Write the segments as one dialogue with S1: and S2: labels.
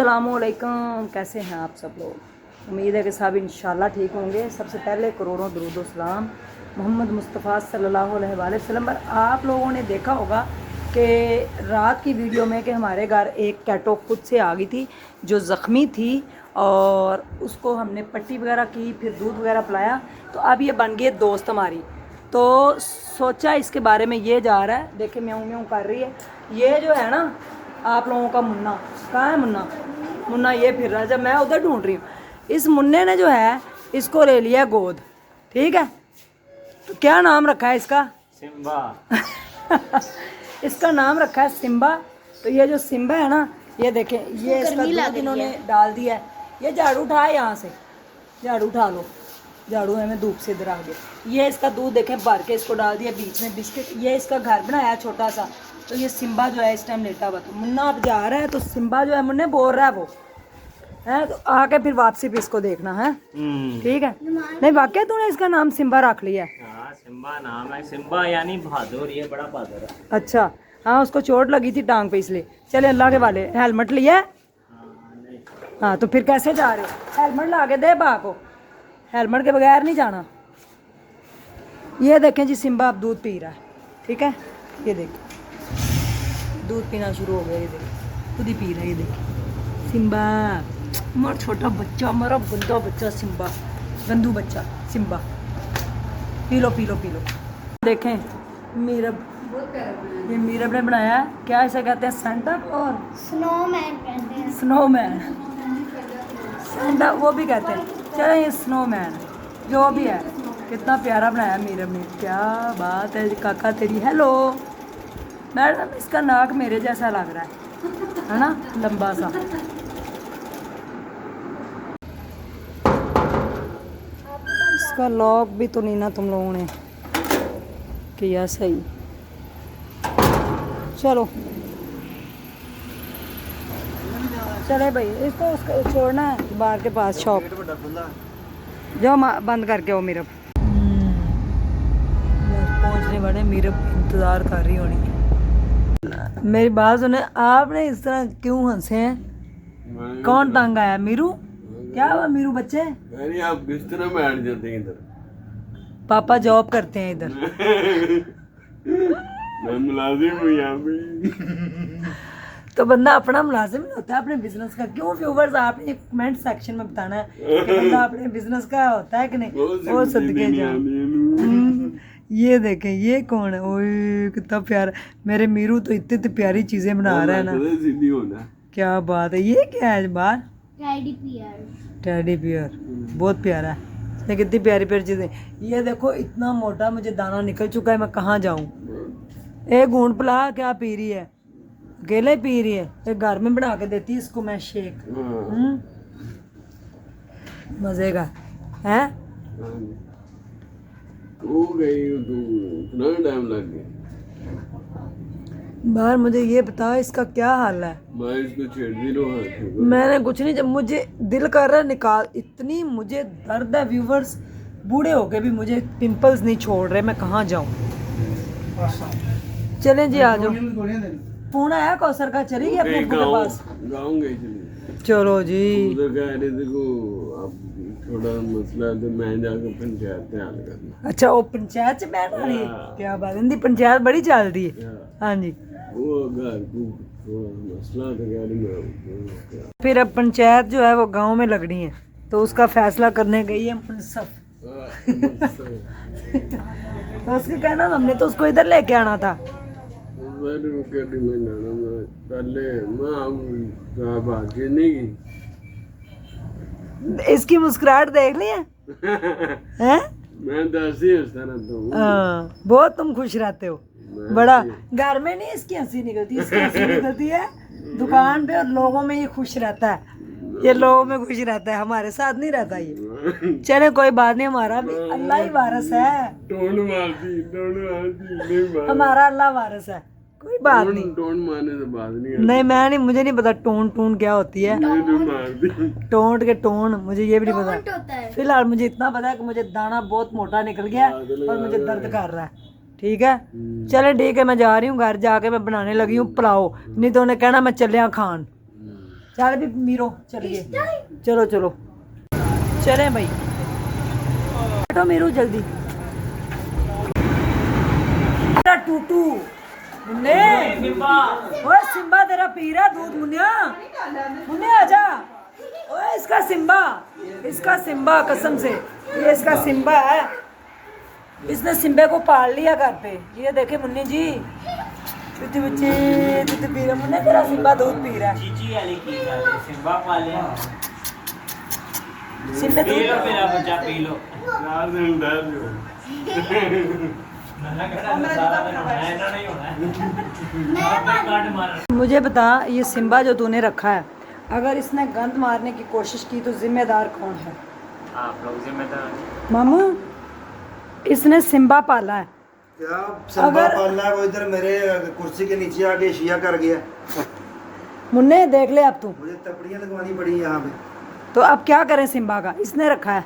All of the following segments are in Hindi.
S1: अस्सलामुअलैकुम, कैसे हैं आप सब लोग। उम्मीद है कि सब इंशाल्लाह ठीक होंगे। सबसे पहले करोड़ों दरूद व सलाम मोहम्मद मुस्तफ़ा सल्लल्लाहु अलैहि वसल्लम पर। आप लोगों ने देखा होगा कि रात की वीडियो में कि हमारे घर एक कैटो खुद से आ गई थी जो ज़ख्मी थी और उसको हमने पट्टी वगैरह की, फिर दूध वगैरह पिलाया। तो अब ये बन गई दोस्त हमारी। तो सोचा इसके बारे में ये जा रहा है, देखे म्याऊं म्याऊं कर रही है। ये जो है ना आप लोगों का मुन्ना, कहाँ है मुन्ना? मुन्ना ये फिर रहा है, जब मैं उधर ढूंढ रही हूँ। इस मुन्ने ने जो है इसको ले लिया गोद, ठीक है। तो क्या नाम रखा है इसका? सिम्बा। इसका नाम रखा है सिम्बा। तो ये जो सिम्बा है ना, ये देखें, ये इसका दूध इन्होंने डाल दिया है। ये झाड़ू उठा है, यहाँ से झाड़ू उठा लो, झाड़ू है, मैं धूप से इधर आ गया। ये इसका दूध देखें भर के इसको डाल दिया, बीच में बिस्किट। ये इसका घर बनाया छोटा सा। तो ये सिम्बा जो है इस टाइम लेटा हुआ। तो मुन्ना अब जा रहा है, तो सिम्बा जो है मुन्ने बोल रहा है वो है, तो आके फिर वापसी भी इसको देखना है, ठीक है। नहीं वाकई तूने इसका नाम सिम्बा रख लिया है?
S2: हाँ, सिम्बा नाम है। सिम्बा यानी बहादुर, ये बड़ा बहादुर है।
S1: अच्छा, हाँ, उसको चोट लगी थी टांग पे, इसलिए। चले अल्लाह के वाले, हेलमेट लिया है? हाँ, तो फिर कैसे जा रहे हो? हेलमेट ला के दे बा को, हेलमेट के बगैर नहीं जाना। ये देखें जी, सिम्बा अब दूध पी रहा है, ठीक है। ये देख, दूध पीना शुरू हो गया, ये देख खुद ही पी रहा है। ये देख सिम्बा, हमारा छोटा बच्चा, हमारा गंदा बच्चा सिम्बा, गंदू बच्चा Simba. P low P low P low. देखें मीरब, ये मीरब ने बनाया है। क्या ऐसा कहते हैं? सेंटा और
S3: स्नोमैन कहते हैं।
S1: स्नोमैन, सेंटा वो भी कहते हैं। चले ये स्नोमैन जो भी है, कितना प्यारा बनाया मीरब ने। क्या बात है काका तेरी। हेलो मैडम, इसका नाक मेरे जैसा लग रहा है ना, लंबा सा। इसका लॉक भी तो नहीं ना तुम लोगों ने किया सही। चलो चले भाई, इसको उसको छोड़ना है बाहर के पास शॉप। जाओ बंद करके आओ मीरब। पहुंचने वाले, मीरब इंतज़ार कर रही होनी है। मेरी बात सुने, आपने इस तरह क्यों हंसे हैं? कौन तंग आया? मीरू? क्या हुआ मीरू बच्चे?
S4: अरे आप किस तरह बैठ जाते हैं इधर?
S1: पापा जॉब करते हैं इधर।
S4: मैं मुलाजिम हूँ यहाँ पे।
S1: तो बंदा अपना मुलाजिम नहीं होता है अपने बिजनेस का। क्यों व्यूवर्स, आपने कमेंट सेक्शन में बताना है कि बंदा अपने बिजनेस का होता है कि नहीं। वो सदके जान। ये देखें, ये कौन है? ओए कितना प्यारा मेरे मीरू, तो इतनी इतनी प्यारी चीजें बना रहा है ना।
S4: सीधी होना।
S1: क्या बात है। ये क्या है बाहर?
S3: Teddy bear.
S1: टेडी बियर, बहुत प्यारा है। ये कितनी प्यारी प्यारी चीजें। ये देखो इतना मोटा मुझे दाना निकल चुका है, मैं कहाँ जाऊँ? एक घूंट पिला, क्या पी रही है? अकेले पी रही है? एक घर में बना के देती है इसको मैं शेक। मजे का है।
S4: हो गई तो इतना टाइम लग गया।
S1: बाहर मुझे ये बता, इसका क्या हाल है?
S4: मैं इसको छेड़ भी रहा।
S1: मैंने कुछ नहीं, जब मुझे दिल कर रहा है निकाल। इतनी मुझे दर्द है व्यूवर्स, बूढ़े हो के भी मुझे पिंपल्स नहीं छोड़ रहे, मैं कहाँ जाऊँ? चलें जी, आ जाओ। फोन आया कौसर का, चली गई अपने अब्बू के पास?
S4: गाँव गई चली।
S1: चलो जी।
S4: उधर कह रहे थे को अब थोड़ा मसला है, तो मैं जाकर पंचायत में हल करना।
S1: अच्छा, वो पंचायत च बैठ रही है? क्या बात है, इनकी पंचायत बड़ी चलती है। हाँ जी,
S4: वो घर को थोड़ा मसला तो कह रही मैं।
S1: फिर अब पंचायत जो है वो गांव में लगनी है, तो उसका फैसला करने गई है मुनसफ। तो उसके कहना, हमने तो उसको इधर लेके आना था। इसकी मुस्कुराहट देख ली है? हैं?
S4: मैं दसी हंसता रहता हूँ।
S1: हाँ, बहुत तुम खुश रहते हो बड़ा। घर में नहीं इसकी हंसी निकलती, इसकी हंसी निकलती है दुकान पे, और लोगों में ये खुश रहता है। ये लोगों में खुश रहता है, हमारे साथ नहीं रहता ये। चले कोई बात नहीं, हमारा भी अल्लाह ही वारिस है।
S4: टोन मारती
S1: हमारा अल्लाह वारिस है, कोई बात नहीं।
S4: टोन मारने से बात नहीं।
S1: नहीं मैं नहीं, मुझे नहीं पता टोन क्या होती है। टोंट के टोन मुझे ये भी नहीं पता। फिलहाल मुझे इतना पता है कि मुझे दाना बहुत मोटा निकल गया और मुझे दर्द कर रहा है, ठीक है। चले ठीक है, मैं जा रही हूँ घर, जाके मैं बनाने लगी हूँ पुलाव, नहीं तो उन्हें कहना मैं चलिया खान। चल भी मीरो चलिए, चलो चलो चले भाई, बैठो मीरू जल्दी। टूटू मुन्ने,
S2: सिम्बा
S1: ओए सिम्बा तेरा पी रहा दूध। मुन्निया मुन्ने आजा, ओए इसका सिम्बा कसम से, ये इसका सिम्बा है। इसने सिम्बे को पाल लिया घर पे। ये देखे मुन्नी जी, तुझे बच्चे तुझे पी रहा। मुन्ने तेरा सिम्बा दूध पी रहा है।
S2: जीजी वाली की गल है, सिम्बा पाले
S1: सिम्बे
S2: पी लो,
S1: दूध
S2: मेरा बच्चा पी लो।
S4: यार दिन डर जो
S2: नन्हा कड़ा तो सारा दिन होना है, इन्होंने ही होना है। आप पे काट मार।
S1: मुझे बता, ये सिम्बा जो तूने रखा है, अगर इसने गंद मारने की कोशिश की तो जिम्मेदार कौन है?
S2: आप लोग जिम्मेदार।
S1: मामू, इसने सिम्बा पाला है।
S5: क्या संभा पालना है? वो इधर मेरे कुर्सी के नीचे आके शिया कर गया।
S1: मुन्ने देख ले अब तू,
S5: मुझे तपड़ियां लगवानी पड़ी यहाँ पे।
S1: तो अब क्या करें? सिम्बा का इसने रखा है।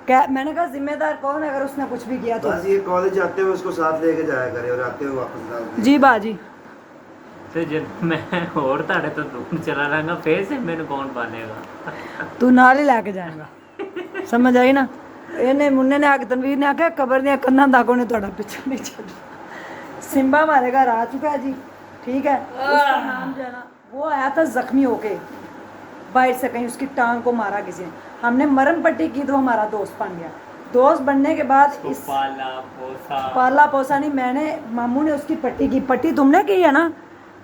S1: क्या मैंने कहा जिम्मेदार कौन है अगर उसने कुछ भी किया तो?
S5: बस ये कॉलेज जाते हुए उसको साथ लेके जाया करे और आते हुए वापस डाल दे।
S1: जी बाजी,
S2: ਤੇ ਜੇ ਮੈਂ ਹੋਰ ਤੁਹਾਡੇ ਤੋਂ ਦੂਰ ਚਲਾ ਜਾਵਾਂਗਾ ਫੇਰ से ਮੈਨੂੰ ਕੌਣ ਪਾਲੇਗਾ?
S1: तू नाल ही लैके जाएगा। समझ आई ना? ਇਹਨੇ ਮੁੰਨੇ ਨੇ आके तनवीर ने आख्या कबर दियां कन्नां दागों ने ਤੁਹਾਡਾ ਪਿੱਛਾ नहीं छोड़ा। सिम्बा हमारे घर आ चुका है जी, ठीक है। उसका नाम जो है ना, वो आया था जख्मी होके बाहर से, कहीं उसकी टांग को मारा किसी ने। हमने मरम पट्टी की तो हमारा दोस्त बन गया। दोस्त बनने के बाद इस पाला पोसा नहीं, मैंने मामू ने उसकी पट्टी की। पट्टी तुमने की है ना?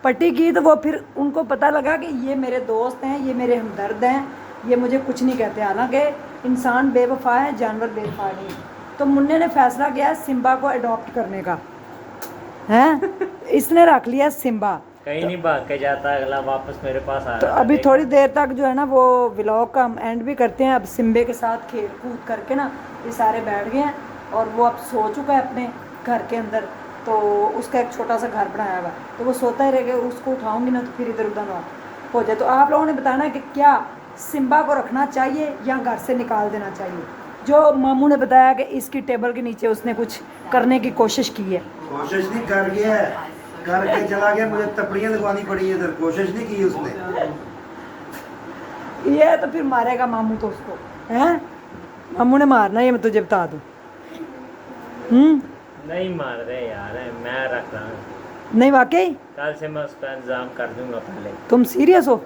S1: पट्टी की तो वो फिर उनको पता लगा कि ये मेरे दोस्त हैं, ये मेरे हमदर्द हैं, ये मुझे कुछ नहीं कहते। हालांकि इंसान बेवफा है, जानवर बेवफा नहीं। तो मुन्ने ने फैसला किया सिम्बा को अडॉप्ट करने का, हैं? इसने रख लिया सिम्बा।
S2: कहीं नहीं भाग के जाता, अगला वापस मेरे पास आ
S1: तो
S2: रहा है।
S1: अभी थोड़ी देर तक जो है ना वो व्लॉग का हम एंड भी करते हैं। अब सिम्बे के साथ खेल कूद करके ना ये सारे बैठ गए हैं और वो अब सो चुका है अपने घर के अंदर। तो उसका एक छोटा सा घर बनाया हुआ है, तो वो सोता ही रहेगा। उसको उठाऊंगी ना तो फिर इधर उधर ना हो जाए। तो आप लोगों ने बताना है कि क्या सिम्बा को रखना चाहिए या घर से निकाल देना चाहिए? जो मामू ने बताया कि इसकी टेबल के नीचे उसने कुछ करने की कोशिश की है।
S5: कोशिश नहीं कर गया है, करके चला गया। मुझे तपड़ियां लगवानी पड़ी इधर। कोशिश नहीं की उसने।
S1: ये तो फिर मारेगा मामू तो उसको, हैं? मामू ने मारना, ये मैं तुझे बता दूँ।
S2: नहीं मार रहे यार, मैं रख रहा हूँ।
S1: नहीं वाकई?
S2: कल से मैं उसका इंतजाम कर दूंगा। पहले
S1: तुम सीरियस हो?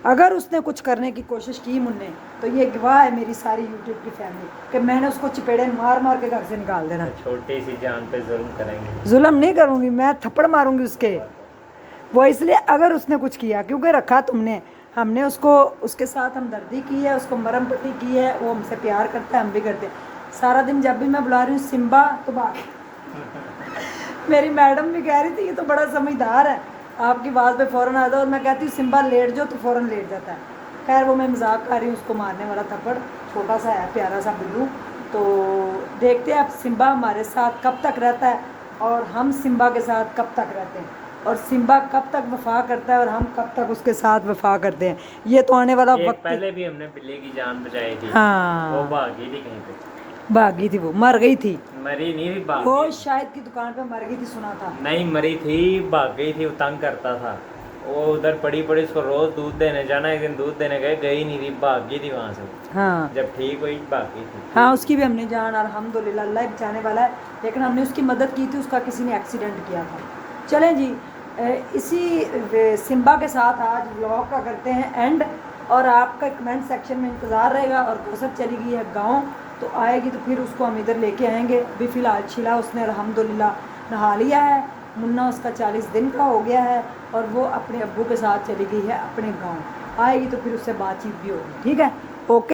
S1: अगर उसने कुछ करने की कोशिश की मुन्ने, तो ये गवाह है मेरी सारी यूट्यूब की फैमिली कि मैंने उसको चपेड़े मार मार के घर से निकाल देना।
S2: छोटी सी जान पे जुल्म करेंगे।
S1: जुल्म नहीं करूँगी मैं, थप्पड़ मारूंगी उसके। वो इसलिए अगर उसने कुछ किया, क्योंकि रखा तुमने, हमने उसको, उसके साथ हमदर्दी की है, उसको मरम पट्टी की है, वो हमसे प्यार करता है, हम भी करते हैं। सारा दिन जब भी मैं बुला रही हूँ सिम्बा तो बात मेरी मैडम भी कह रही थी ये तो बड़ा समझदार है, आपकी आवाज़ पे फ़ौरन आ जाओ। और मैं कहती हूँ सिम्बा लेट जाओ तो फ़ौरन लेट जाता है। खैर वो मैं मजाक कर रही हूँ, उसको मारने वाला थप्पड़। छोटा सा है, प्यारा सा बिल्लू। तो देखते हैं अब सिम्बा हमारे साथ कब तक रहता है और हम सिम्बा के साथ कब तक रहते हैं, और सिम्बा कब तक वफा करता है और हम कब तक उसके साथ वफा करते हैं। ये तो आने वाला वक्त।
S2: पहले भी हमने बिल्ली की जान बचाई थी।
S1: हाँ,
S2: वो भागी थी कहीं पे,
S1: भागी थी, वो मर गई थी।
S2: मरी नहीं थी, भाग
S1: वो
S2: गई।
S1: शायद की दुकान पे मर गई थी, सुना था।
S2: नहीं मरी थी, भाग गई थी। वो तंग करता था, वो उधर पड़ी पड़ी, उसको रोज दूध देने जाना। एक दिन दूध देने गए, गई नहीं थी, भाग गई थी वहाँ से।
S1: हाँ
S2: जब ठीक हुई भाग गई थी।
S1: हाँ, उसकी भी हमने जान अल्हम्दुलिल्लाह, अल्लाह ही बचाने वाला है। लेकिन हमने उसकी मदद की थी, उसका किसी ने एक्सीडेंट किया था। चलें जी, इसी सिम्बा के साथ आज व्लॉग का करते हैं एंड। और आपका कमेंट सेक्शन में इंतज़ार रहेगा। और कौसर चली गई है गांव, तो आएगी तो फिर उसको हम इधर लेके आएंगे। अभी फ़िलहाल छिला उसने अल्हम्दुलिल्लाह नहा लिया है। मुन्ना उसका 40 दिन का हो गया है और वो अपने अब्बू के साथ चली गई है अपने गांव। आएगी तो फिर उससे बातचीत भी होगी, ठीक है? ओके।